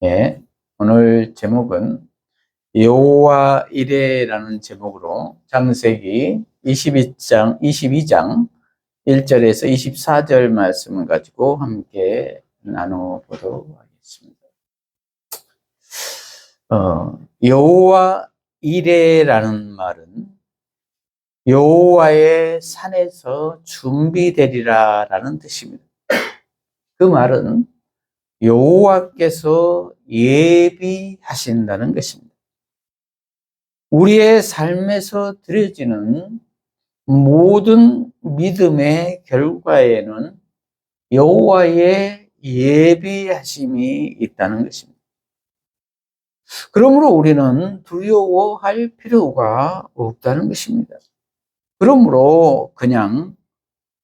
예, 오늘 제목은 여호와 이레라는 제목으로 창세기 22장 1절에서 24절 말씀을 가지고 함께 나눠보도록 하겠습니다. 여호와 이레라는 말은 여호와의 산에서 준비되리라 라는 뜻입니다. 그 말은 여호와께서 예비하신다는 것입니다. 우리의 삶에서 드려지는 모든 믿음의 결과에는 여호와의 예비하심이 있다는 것입니다. 그러므로 우리는 두려워할 필요가 없다는 것입니다. 그러므로 그냥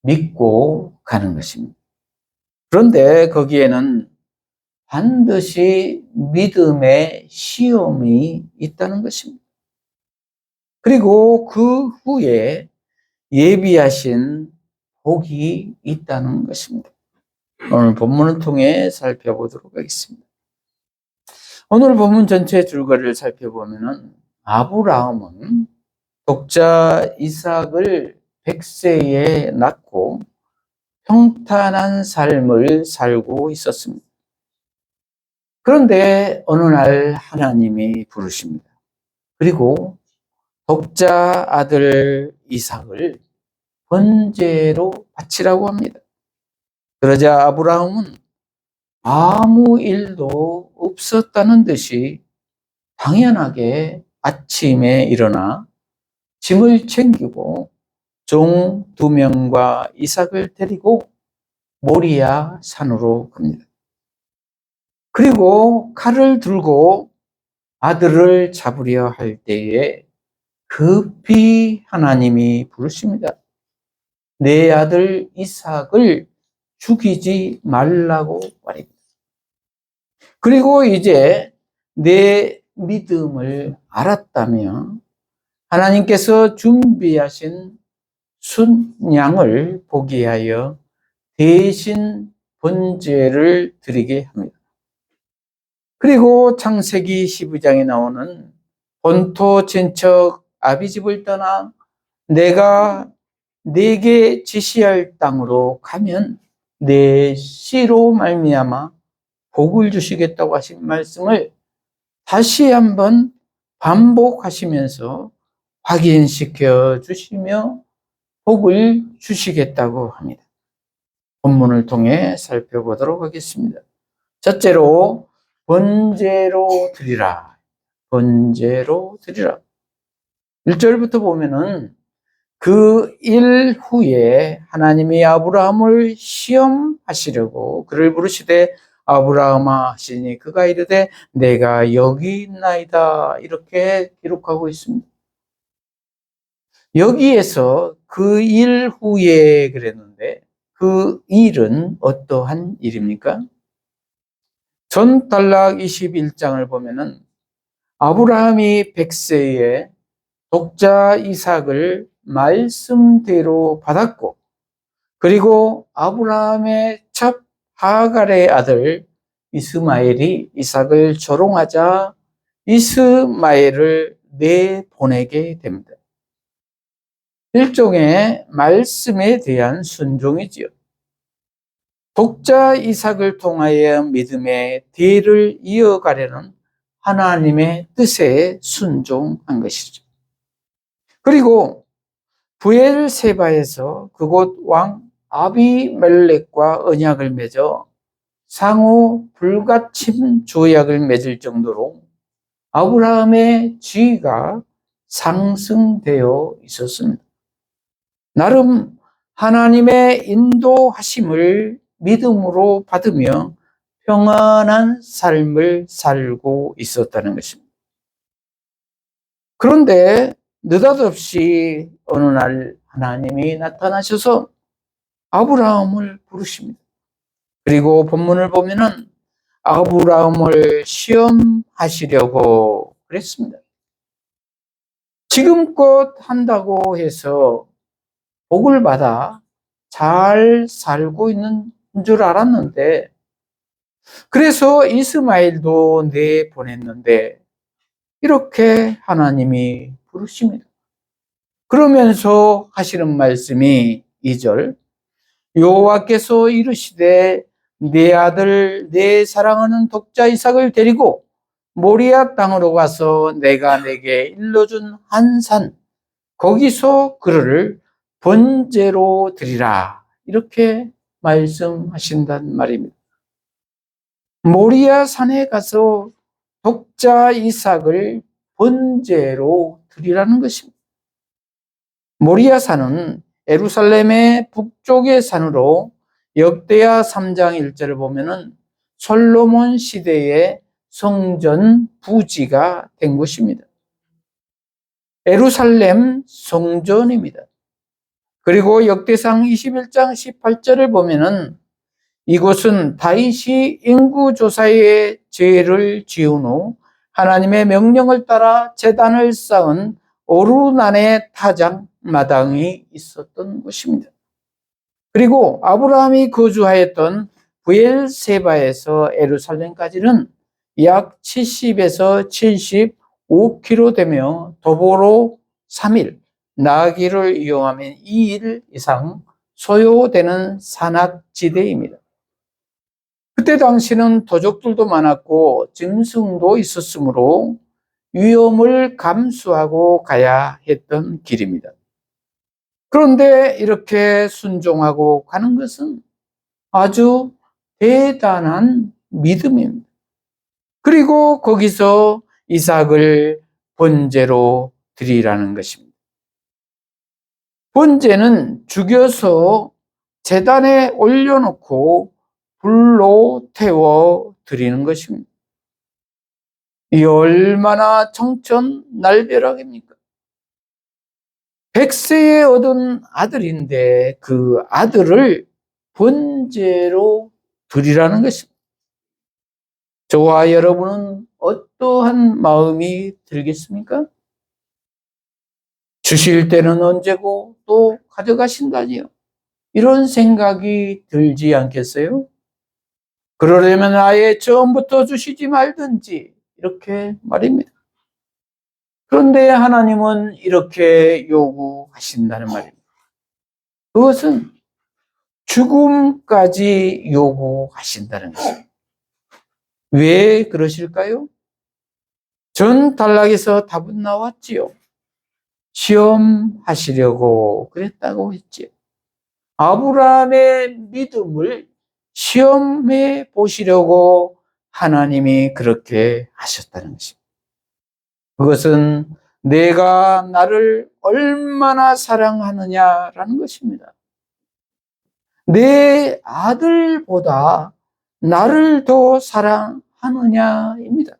믿고 가는 것입니다. 그런데 거기에는 반드시 믿음의 시험이 있다는 것입니다. 그리고 그 후에 예비하신 복이 있다는 것입니다. 오늘 본문을 통해 살펴보도록 하겠습니다. 오늘 본문 전체 줄거리를 살펴보면 아브라함은 독자 이삭을 100세에 낳고 평탄한 삶을 살고 있었습니다. 그런데 어느 날 하나님이 부르십니다. 그리고 독자 아들 이삭을 번제로 바치라고 합니다. 그러자 아브라함은 아무 일도 없었다는 듯이 당연하게 아침에 일어나 짐을 챙기고 종 2명과 이삭을 데리고 모리아 산으로 갑니다. 그리고 칼을 들고 아들을 잡으려 할 때에 급히 하나님이 부르십니다. 내 아들 이삭을 죽이지 말라고 말입니다. 그리고 이제 내 믿음을 알았다며 하나님께서 준비하신 순양을 포기하여 대신 번제를 드리게 합니다. 그리고 창세기 12장에 나오는 본토 친척 아비집을 떠나 내가 네게 지시할 땅으로 가면 내 씨로 말미암아 복을 주시겠다고 하신 말씀을 다시 한번 반복하시면서 확인시켜 주시며 복을 주시겠다고 합니다. 본문을 통해 살펴보도록 하겠습니다. 첫째로 번제로 드리라. 번제로 드리라. 1절부터 보면은 그 일 후에 하나님이 아브라함을 시험하시려고 그를 부르시되 아브라함아 하시니 그가 이르되 내가 여기 있나이다 이렇게 기록하고 있습니다. 여기에서 그 일 후에 그랬는데 그 일은 어떠한 일입니까? 전달락 21장을 보면은 아브라함이 100세에 독자 이삭을 말씀대로 받았고 그리고 아브라함의 첩 하갈의 아들 이스마엘이 이삭을 조롱하자 이스마엘을 내보내게 됩니다. 일종의 말씀에 대한 순종이지요. 독자 이삭을 통하여 믿음의 대를 이어가려는 하나님의 뜻에 순종한 것이죠. 그리고 브엘세바에서 그곳 왕 아비멜렉과 언약을 맺어 상호 불가침 조약을 맺을 정도로 아브라함의 지위가 상승되어 있었습니다. 나름 하나님의 인도하심을 믿음으로 받으며 평안한 삶을 살고 있었다는 것입니다. 그런데 느닷없이 어느 날 하나님이 나타나셔서 아브라함을 부르십니다. 그리고 본문을 보면은 아브라함을 시험하시려고 그랬습니다. 지금껏 한다고 해서 복을 받아 잘 살고 있는 줄 알았는데 그래서 이스마엘도 내보냈는데 이렇게 하나님이 부르십니다. 그러면서 하시는 말씀이 2절, 여호와께서 이르시되 내 아들 내 사랑하는 독자 이삭을 데리고 모리아 땅으로 가서 내가 내게 일러준 한 산 거기서 그를 번제로 드리라, 이렇게 말씀하신단 말입니다. 모리아 산에 가서 독자 이삭을 번제로 드리라는 것입니다. 모리아 산은 예루살렘의 북쪽의 산으로 역대하 3장 1절을 보면은 솔로몬 시대의 성전 부지가 된 곳입니다. 예루살렘 성전입니다. 그리고 역대상 21장 18절을 보면은 이곳은 다윗이 인구조사의 죄를 지은 후 하나님의 명령을 따라 제단을 쌓은 오르난의 타작 마당이 있었던 곳입니다. 그리고 아브라함이 거주하였던 브엘세바에서 예루살렘까지는 약 70에서 75km 되며 도보로 3일, 나귀를 이용하면 2일 이상 소요되는 산악지대입니다. 그때 당시는 도적들도 많았고 짐승도 있었으므로 위험을 감수하고 가야 했던 길입니다. 그런데 이렇게 순종하고 가는 것은 아주 대단한 믿음입니다. 그리고 거기서 이삭을 번제로 드리라는 것입니다. 번제는 죽여서 제단에 올려놓고 불로 태워 드리는 것입니다. 이 얼마나 청천날벼락입니까? 100세에 얻은 아들인데 그 아들을 번제로 드리라는 것입니다. 저와 여러분은 어떠한 마음이 들겠습니까? 주실 때는 언제고 또 가져가신다니요, 이런 생각이 들지 않겠어요? 그러려면 아예 처음부터 주시지 말든지, 이렇게 말입니다. 그런데 하나님은 이렇게 요구하신다는 말입니다. 그것은 죽음까지 요구하신다는 것입니다. 왜 그러실까요? 전 단락에서 답은 나왔지요. 시험하시려고 그랬다고 했지요. 아브라함의 믿음을 시험해 보시려고 하나님이 그렇게 하셨다는 것입니다. 그것은 내가 나를 얼마나 사랑하느냐라는 것입니다. 내 아들보다 나를 더 사랑하느냐입니다.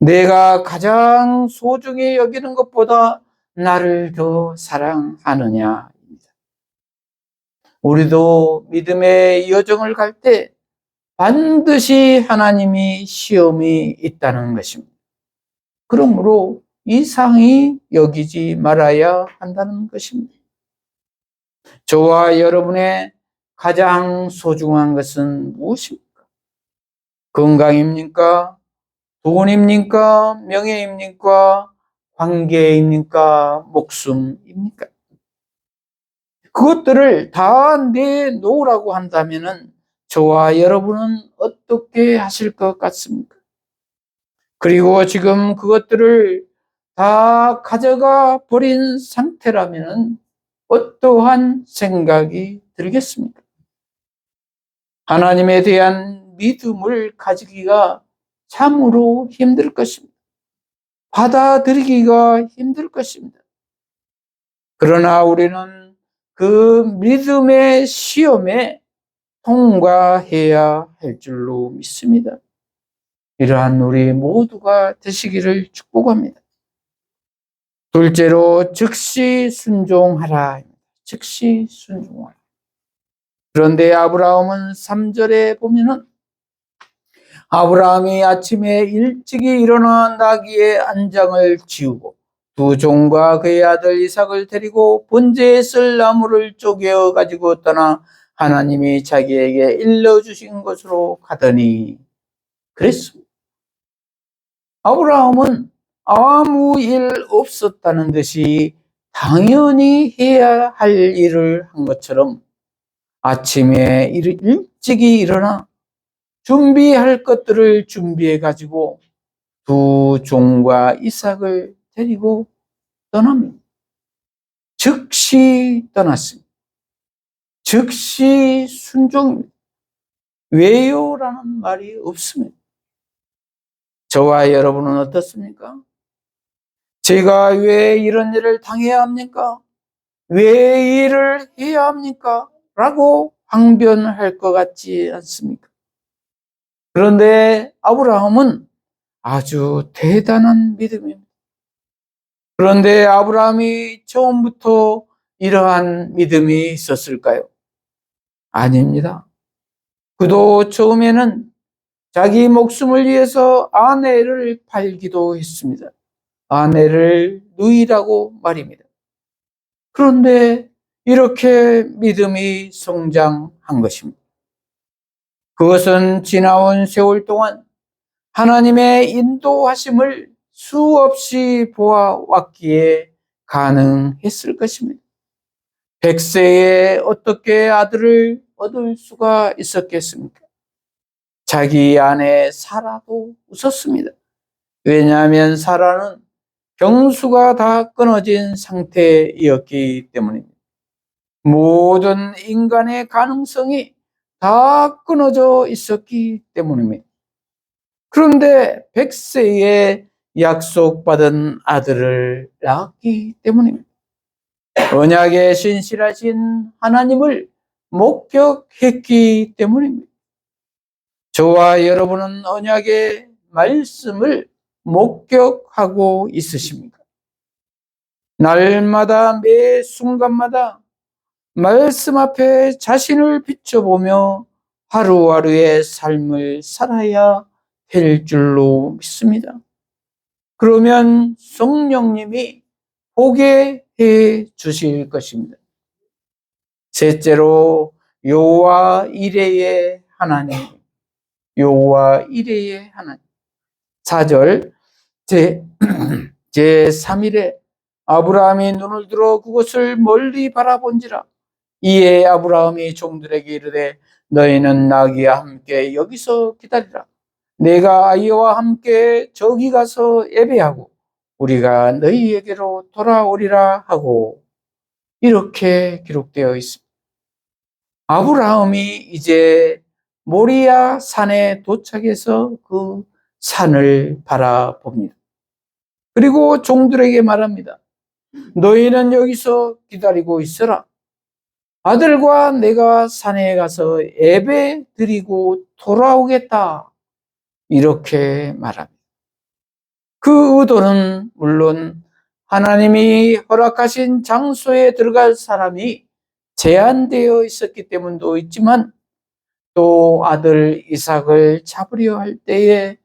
내가 가장 소중히 여기는 것보다 나를 더 사랑하느냐입니다. 우리도 믿음의 여정을 갈 때 반드시 하나님이 시험이 있다는 것입니다. 그러므로 이상히 여기지 말아야 한다는 것입니다. 저와 여러분의 가장 소중한 것은 무엇입니까? 건강입니까? 돈입니까? 명예입니까? 관계입니까? 목숨입니까? 그것들을 다 내놓으라고 한다면 저와 여러분은 어떻게 하실 것 같습니까? 그리고 지금 그것들을 다 가져가 버린 상태라면 어떠한 생각이 들겠습니까? 하나님에 대한 믿음을 가지기가 참으로 힘들 것입니다. 받아들이기가 힘들 것입니다. 그러나 우리는 그 믿음의 시험에 통과해야 할 줄로 믿습니다. 이러한 우리 모두가 되시기를 축복합니다. 둘째로 즉시 순종하라. 즉시 순종하라. 그런데 아브라함은 3절에 보면은 아브라함이 아침에 일찍이 일어나 나귀의 안장을 지우고 두 종과 그의 아들 이삭을 데리고 번제에 쓸 나무를 쪼개어 가지고 떠나 하나님이 자기에게 일러주신 것으로 가더니 그랬습니다. 아브라함은 아무 일 없었다는 듯이 당연히 해야 할 일을 한 것처럼 아침에 일찍이 일어나 준비할 것들을 준비해 가지고 두 종과 이삭을 데리고 떠납니다. 즉시 떠났습니다. 즉시 순종입니다. 왜요라는 말이 없습니다. 저와 여러분은 어떻습니까? 제가 왜 이런 일을 당해야 합니까? 왜 일을 해야 합니까? 라고 항변할 것 같지 않습니까? 그런데 아브라함은 아주 대단한 믿음입니다. 그런데 아브라함이 처음부터 이러한 믿음이 있었을까요? 아닙니다. 그도 처음에는 자기 목숨을 위해서 아내를 팔기도 했습니다. 아내를 누이라고 말입니다. 그런데 이렇게 믿음이 성장한 것입니다. 그것은 지나온 세월 동안 하나님의 인도하심을 수없이 보아왔기에 가능했을 것입니다. 100세에 어떻게 아들을 얻을 수가 있었겠습니까? 자기 아내 사라도 웃었습니다. 왜냐하면 사라는 경수가 다 끊어진 상태이었기 때문입니다. 모든 인간의 가능성이 다 끊어져 있었기 때문입니다. 그런데 100세에 약속받은 아들을 낳았기 때문입니다. 언약에 신실하신 하나님을 목격했기 때문입니다. 저와 여러분은 언약의 말씀을 목격하고 있으십니까? 날마다 매 순간마다 말씀 앞에 자신을 비춰보며 하루하루의 삶을 살아야 될 줄로 믿습니다. 그러면 성령님이 보게 해 주실 것입니다. 셋째로 여호와 이레의 하나님, 여호와 이레의 하나님. 4절 제3일에 아브라함이 눈을 들어 그것을 멀리 바라본지라. 이에 아브라함이 종들에게 이르되 너희는 나귀와 함께 여기서 기다리라. 내가 아이와 함께 저기 가서 예배하고 우리가 너희에게로 돌아오리라 하고, 이렇게 기록되어 있습니다. 아브라함이 이제 모리아 산에 도착해서 그 산을 바라봅니다. 그리고 종들에게 말합니다. 너희는 여기서 기다리고 있어라. 아들과 내가 산에 가서 예배 드리고 돌아오겠다. 이렇게 말합니다. 그 의도는 물론 하나님이 허락하신 장소에 들어갈 사람이 제한되어 있었기 때문도 있지만, 또 아들 이삭을 잡으려 할 때에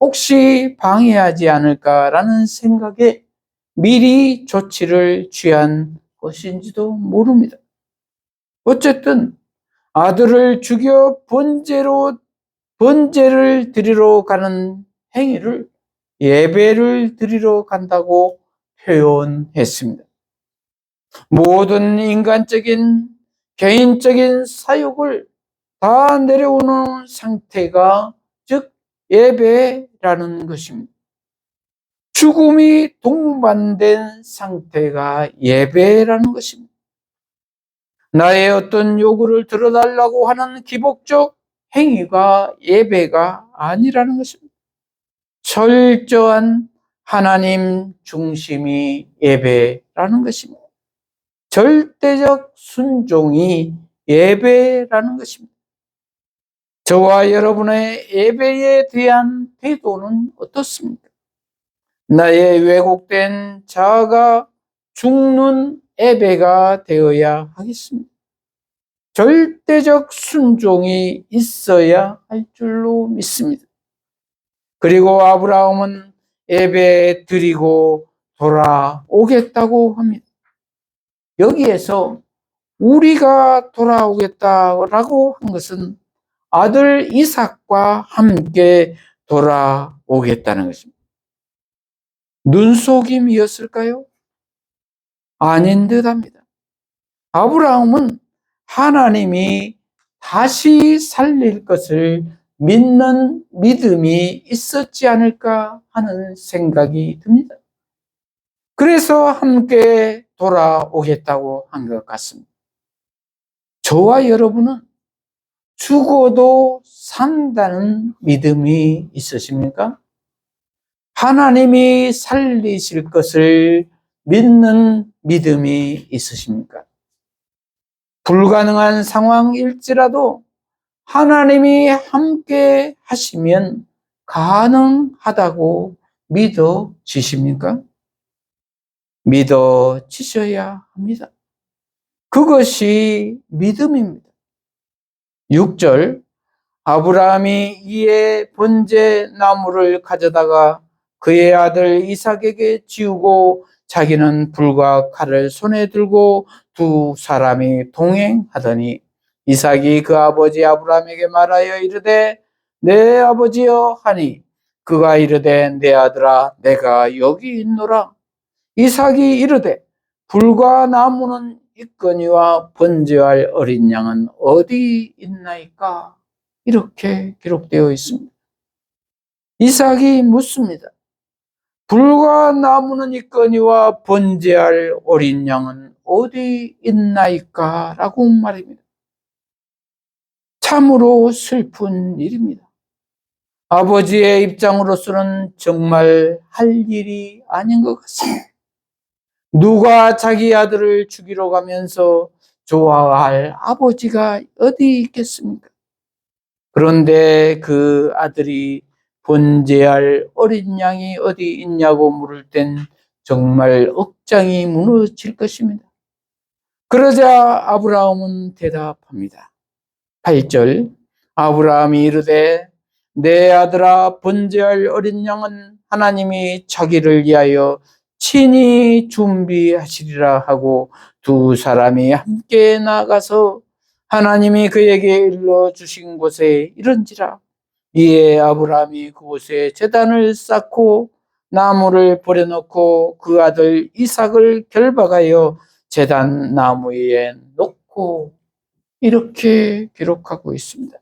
혹시 방해하지 않을까라는 생각에 미리 조치를 취한 것인지도 모릅니다. 어쨌든 아들을 죽여 번제를 드리러 가는 행위를 예배를 드리러 간다고 표현했습니다. 모든 인간적인 개인적인 사욕을 다 내려오는 상태가 즉 예배라는 것입니다. 죽음이 동반된 상태가 예배라는 것입니다. 나의 어떤 요구를 들어달라고 하는 기복적 행위가 예배가 아니라는 것입니다. 철저한 하나님 중심이 예배라는 것입니다. 절대적 순종이 예배라는 것입니다. 저와 여러분의 예배에 대한 태도는 어떻습니까? 나의 왜곡된 자아가 죽는 예배가 되어야 하겠습니다. 절대적 순종이 있어야 할 줄로 믿습니다. 그리고 아브라함은 예배 드리고 돌아오겠다고 합니다. 여기에서 우리가 돌아오겠다라고 한 것은 아들 이삭과 함께 돌아오겠다는 것입니다. 눈속임이었을까요? 아닌 듯합니다. 아브라함은 하나님이 다시 살릴 것을 믿는 믿음이 있었지 않을까 하는 생각이 듭니다. 그래서 함께 돌아오겠다고 한 것 같습니다. 저와 여러분은 죽어도 산다는 믿음이 있으십니까? 하나님이 살리실 것을 믿는 믿음이 있으십니까? 불가능한 상황일지라도 하나님이 함께 하시면 가능하다고 믿어지십니까? 믿어지셔야 합니다. 그것이 믿음입니다. 6절, 아브라함이 이에 번제 나무를 가져다가 그의 아들 이삭에게 지우고 자기는 불과 칼을 손에 들고 두 사람이 동행하더니 이삭이 그 아버지 아브라함에게 말하여 이르되 내 아버지여 하니 그가 이르되 내 아들아 내가 여기 있노라. 이삭이 이르되 불과 나무는 있거니와 번제할 어린 양은 어디 있나이까? 이렇게 기록되어 있습니다. 이삭이 묻습니다. 불과 나무는 있거니와 번제할 어린 양은 어디 있나이까? 라고 말입니다. 참으로 슬픈 일입니다. 아버지의 입장으로서는 정말 할 일이 아닌 것 같습니다. 누가 자기 아들을 죽이러 가면서 좋아할 아버지가 어디 있겠습니까? 그런데 그 아들이 번제할 어린 양이 어디 있냐고 물을 땐 정말 억장이 무너질 것입니다. 그러자 아브라함은 대답합니다. 8절, 아브라함이 이르되 내 아들아 번제할 어린 양은 하나님이 자기를 위하여 친히 준비하시리라 하고 두 사람이 함께 나가서 하나님이 그에게 일러주신 곳에 이른지라. 이에 아브라함이 그곳에 제단을 쌓고 나무를 버려놓고 그 아들 이삭을 결박하여 제단 나무 위에 놓고 이렇게 기록하고 있습니다.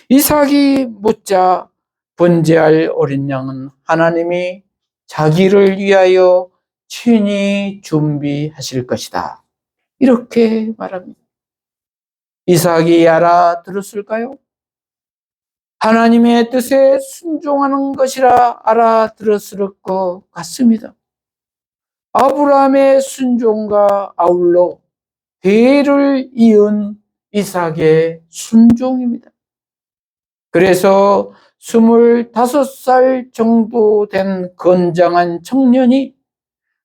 이삭이 묻자 번제할 어린 양은 하나님이 자기를 위하여 친히 준비하실 것이다. 이렇게 말합니다. 이삭이 알아들었을까요? 하나님의 뜻에 순종하는 것이라 알아들었을 것 같습니다. 아브라함의 순종과 아울러 대를 이은 이삭의 순종입니다. 그래서 25살 정도 된 건장한 청년이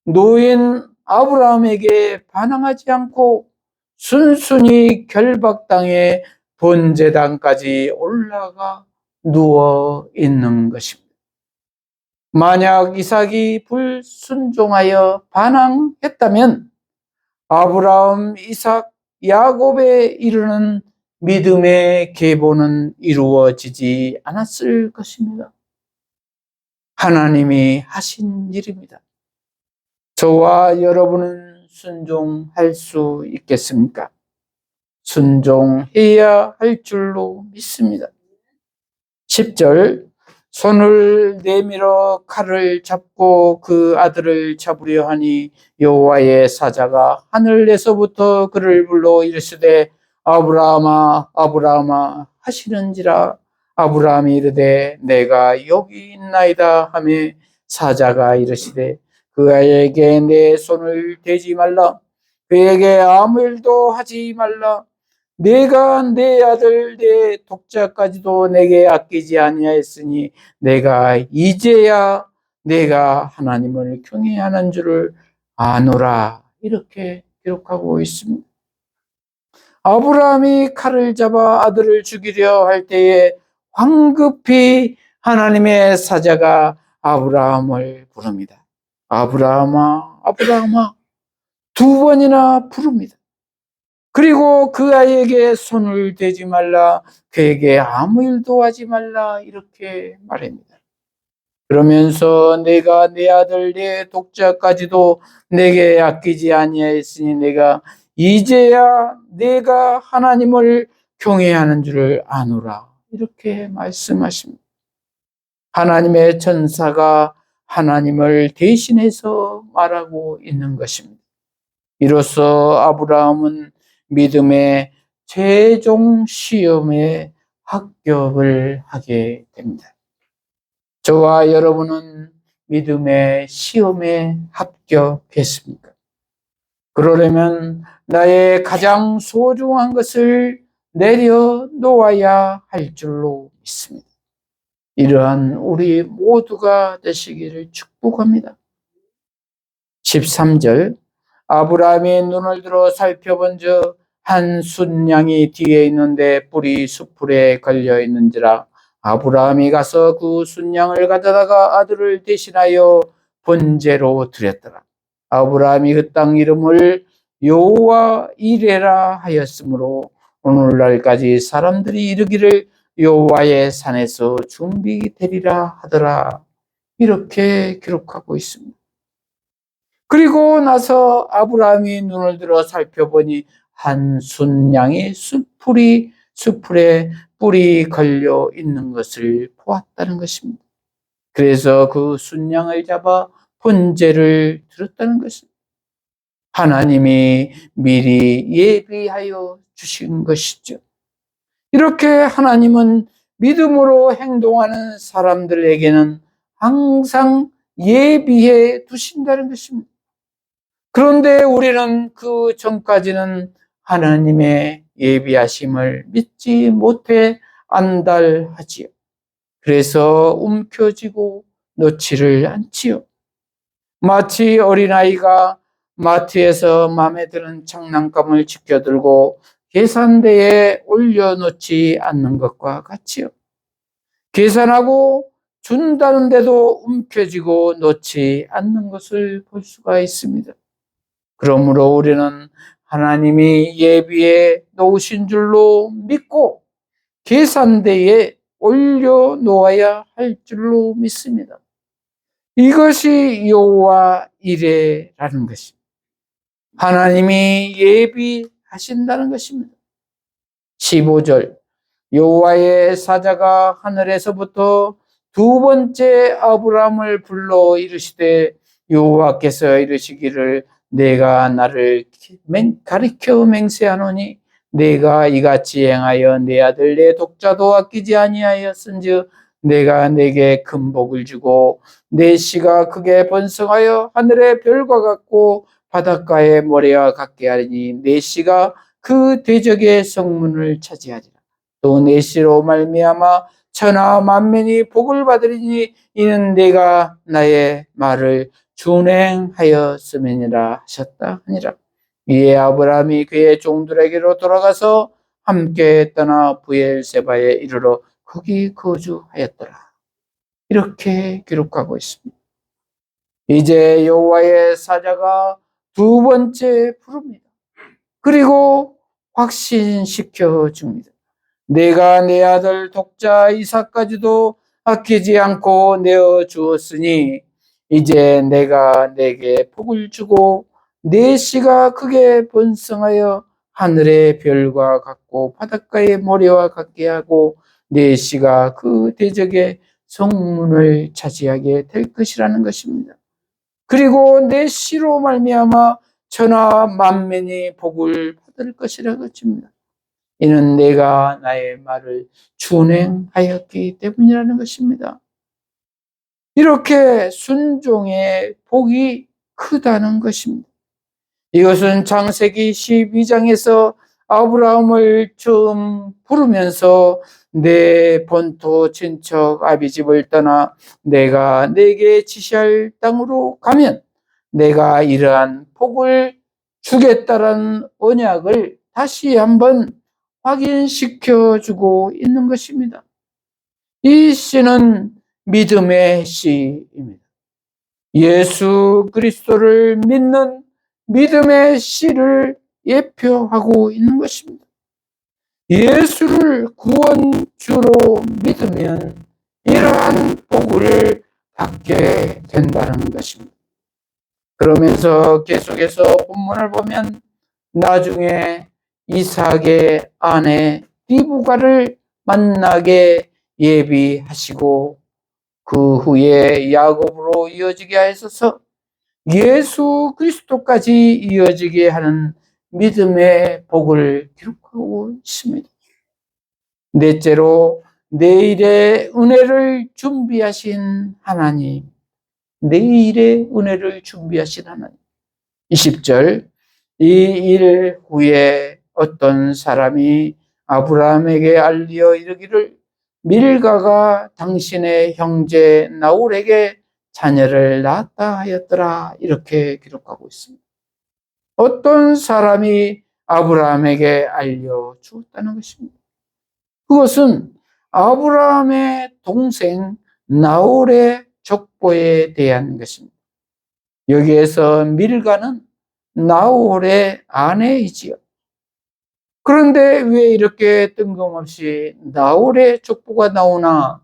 노인 아브라함에게 반항하지 않고 순순히 결박당해 번제단까지 올라가 누워 있는 것입니다. 만약 이삭이 불순종하여 반항했다면 아브라함, 이삭, 야곱에 이르는 믿음의 계보는 이루어지지 않았을 것입니다. 하나님이 하신 일입니다. 저와 여러분은 순종할 수 있겠습니까? 순종해야 할 줄로 믿습니다. 10절, 손을 내밀어 칼을 잡고 그 아들을 잡으려 하니 여호와의 사자가 하늘에서부터 그를 불러 이르시되 아브라함아 아브라함아 하시는지라. 아브라함이 이르되 내가 여기 있나이다 하며 사자가 이르시되 그에게 내 손을 대지 말라. 그에게 아무 일도 하지 말라. 내가 내 아들 내 독자까지도 내게 아끼지 아니하였으니 내가 이제야 내가 하나님을 경외하는 줄을 아노라. 이렇게 기록하고 있습니다. 아브라함이 칼을 잡아 아들을 죽이려 할 때에 황급히 하나님의 사자가 아브라함을 부릅니다. 아브라함아 아브라함아 두 번이나 부릅니다. 그리고 그 아이에게 손을 대지 말라, 그에게 아무 일도 하지 말라, 이렇게 말합니다. 그러면서 내가 내 아들 내 독자까지도 내게 아끼지 아니하였으니 내가 이제야 내가 하나님을 경외하는 줄을 아노라, 이렇게 말씀하십니다. 하나님의 천사가 하나님을 대신해서 말하고 있는 것입니다. 이로써 아브라함은 믿음의 최종 시험에 합격을 하게 됩니다. 저와 여러분은 믿음의 시험에 합격했습니까? 그러려면 나의 가장 소중한 것을 내려놓아야 할 줄로 믿습니다. 이러한 우리 모두가 되시기를 축복합니다. 13절, 아브라함이 눈을 들어 살펴본즉 한 순양이 뒤에 있는데 뿔이 수풀에 걸려 있는지라. 아브라함이 가서 그 순양을 가져다가 아들을 대신하여 번제로 드렸더라. 아브라함이 그 땅 이름을 여호와 이레라 하였으므로 오늘날까지 사람들이 이르기를 여호와의 산에서 준비되리라 하더라, 이렇게 기록하고 있습니다. 그리고 나서 아브라함이 눈을 들어 살펴보니 한 순양이 수풀에 뿔이 걸려 있는 것을 보았다는 것입니다. 그래서 그 순양을 잡아 번제를 드렸다는 것입니다. 하나님이 미리 예비하여 주신 것이죠. 이렇게 하나님은 믿음으로 행동하는 사람들에게는 항상 예비해 두신다는 것입니다. 그런데 우리는 그 전까지는 하나님의 예비하심을 믿지 못해 안달하지요. 그래서 움켜쥐고 놓지를 않지요. 마치 어린아이가 마트에서 마음에 드는 장난감을 지켜들고 계산대에 올려놓지 않는 것과 같지요. 계산하고 준다는데도 움켜쥐고 놓지 않는 것을 볼 수가 있습니다. 그러므로 우리는 하나님이 예비해 놓으신 줄로 믿고 계산대에 올려놓아야 할 줄로 믿습니다. 이것이 여호와 이레라는 것입니다. 하나님이 예비하신다는 것입니다. 15절, 여호와의 사자가 하늘에서부터 두 번째 아브라함을 불러 이르시되 여호와께서 이르시기를 내가 나를 가리켜 맹세하노니 내가 이같이 행하여 내 아들 내 독자도 아끼지 아니하였은즉 내가 내게 큰 복을 주고 내 씨가 크게 번성하여 하늘의 별과 같고 바닷가의 모래와 같게 하리니 내 씨가 그 대적의 성문을 차지하리라. 또 내 씨로 말미암아 천하 만민이 복을 받으리니 이는 내가 나의 말을 준행하였음이니라 하셨다 하니라. 이에 아브라함이 그의 종들에게로 돌아가서 함께 떠나 브엘세바에 이르러 거기 거주하였더라. 이렇게 기록하고 있습니다. 이제 여호와의 사자가 두 번째 부릅니다. 그리고 확신시켜 줍니다. 내가 내 아들 독자 이삭까지도 아끼지 않고 내어 주었으니 이제 내가 내게 복을 주고 내 씨가 크게 번성하여 하늘의 별과 같고 바닷가의 모래와 같게 하고 내 씨가 그 대적의 성문을 차지하게 될 것이라는 것입니다. 그리고 내 씨로 말미암아 천하 만민이 복을 받을 것이라는 것입니다. 이는 내가 나의 말을 준행하였기 때문이라는 것입니다. 이렇게 순종의 복이 크다는 것입니다. 이것은 창세기 12장에서 아브라함을 처음 부르면서 내 본토 친척 아비집을 떠나 내가 내게 지시할 땅으로 가면 내가 이러한 복을 주겠다라는 언약을 다시 한번 확인시켜주고 있는 것입니다. 이 씨는 믿음의 씨입니다. 예수 그리스도를 믿는 믿음의 씨를 예표하고 있는 것입니다. 예수를 구원주로 믿으면 이러한 복을 받게 된다는 것입니다. 그러면서 계속해서 본문을 보면 나중에 이삭의 아내 리브가를 만나게 예비하시고 그 후에 야곱으로 이어지게 하셔서 예수 그리스도까지 이어지게 하는 믿음의 복을 기록하고 있습니다. 넷째로 내일의 은혜를 준비하신 하나님, 내일의 은혜를 준비하신 하나님. 20절, 이 일 후에 어떤 사람이 아브라함에게 알리어 이르기를 밀가가 당신의 형제 나홀에게 자녀를 낳았다 하였더라. 이렇게 기록하고 있습니다. 어떤 사람이 아브라함에게 알려주었다는 것입니다. 그것은 아브라함의 동생 나홀의 족보에 대한 것입니다. 여기에서 밀가는 나홀의 아내이지요. 그런데 왜 이렇게 뜬금없이 나홀의 족보가 나오나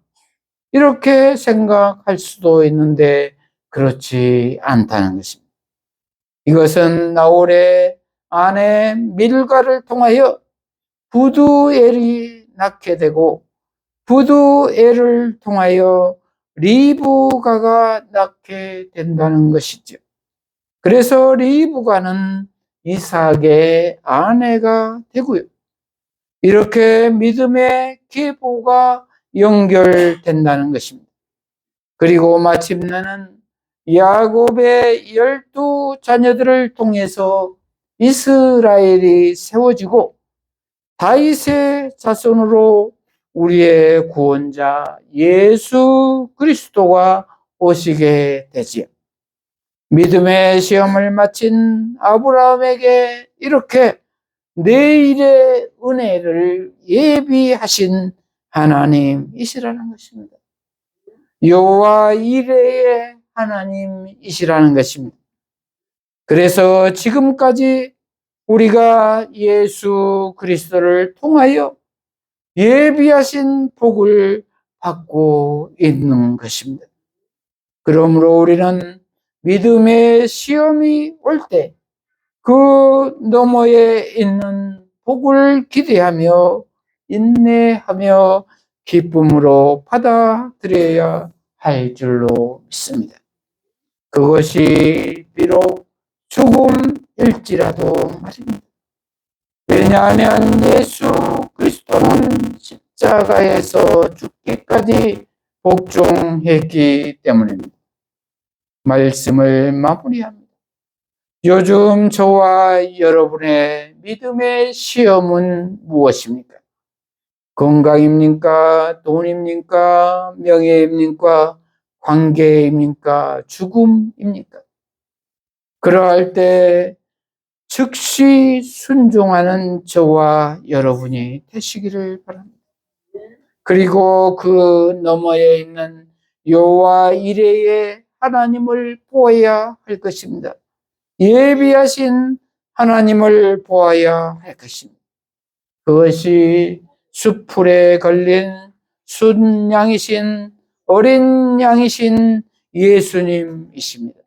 이렇게 생각할 수도 있는데 그렇지 않다는 것입니다. 이것은 나홀의 아내 밀가를 통하여 부두엘이 낳게 되고 부두엘을 통하여 리브가가 낳게 된다는 것이죠. 그래서 리브가는 이삭의 아내가 되고요. 이렇게 믿음의 계보가 연결된다는 것입니다. 그리고 마침내는 야곱의 12 자녀들을 통해서 이스라엘이 세워지고 다윗의 자손으로 우리의 구원자 예수 그리스도가 오시게 되지요. 믿음의 시험을 마친 아브라함에게 이렇게 내일의 은혜를 예비하신 하나님이시라는 것입니다. 여호와 이레의 하나님이시라는 것입니다. 그래서 지금까지 우리가 예수 그리스도를 통하여 예비하신 복을 받고 있는 것입니다. 그러므로 우리는 믿음의 시험이 올 때 그 너머에 있는 복을 기대하며 인내하며 기쁨으로 받아들여야 할 줄로 믿습니다. 그것이 비록 죽음일지라도 말입니다. 왜냐하면 예수 그리스도는 십자가에서 죽기까지 복종했기 때문입니다. 말씀을 마무리합니다. 요즘 저와 여러분의 믿음의 시험은 무엇입니까? 건강입니까? 돈입니까? 명예입니까? 관계입니까? 죽음입니까? 그러할 때 즉시 순종하는 저와 여러분이 되시기를 바랍니다. 그리고 그 너머에 있는 여호와 이레의 하나님을 보아야 할 것입니다. 예비하신 하나님을 보아야 할 것입니다. 그것이 숫풀에 걸린 순양이신 어린 양이신 예수님이십니다.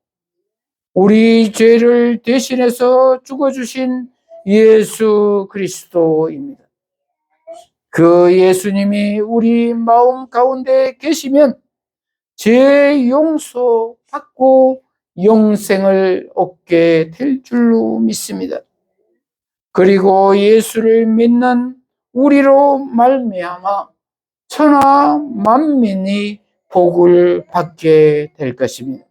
우리 죄를 대신해서 죽어주신 예수 그리스도입니다. 그 예수님이 우리 마음 가운데 계시면 죄 용서 받고 영생을 얻게 될 줄로 믿습니다. 그리고 예수를 믿는 우리로 말미암아 천하 만민이 복을 받게 될 것입니다.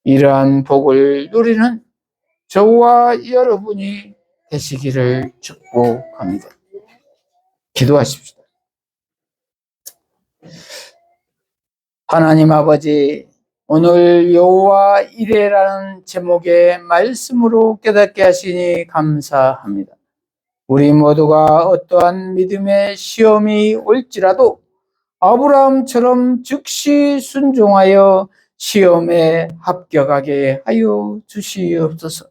이러한 복을 누리는 저와 여러분이 되시기를 축복합니다. 기도하십시다. 하나님 아버지, 오늘 여호와 이레라는 제목의 말씀으로 깨닫게 하시니 감사합니다. 우리 모두가 어떠한 믿음의 시험이 올지라도 아브라함처럼 즉시 순종하여 시험에 합격하게 하여 주시옵소서.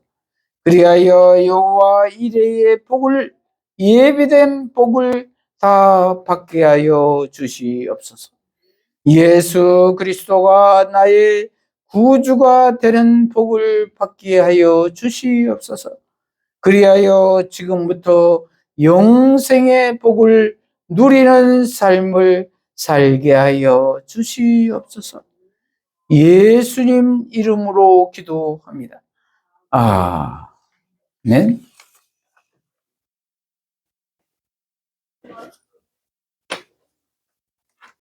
그리하여 여호와 이레의 복을, 예비된 복을 다 받게 하여 주시옵소서. 예수 그리스도가 나의 구주가 되는 복을 받게 하여 주시옵소서. 그리하여 지금부터 영생의 복을 누리는 삶을 살게 하여 주시옵소서. 예수님 이름으로 기도합니다. 아멘.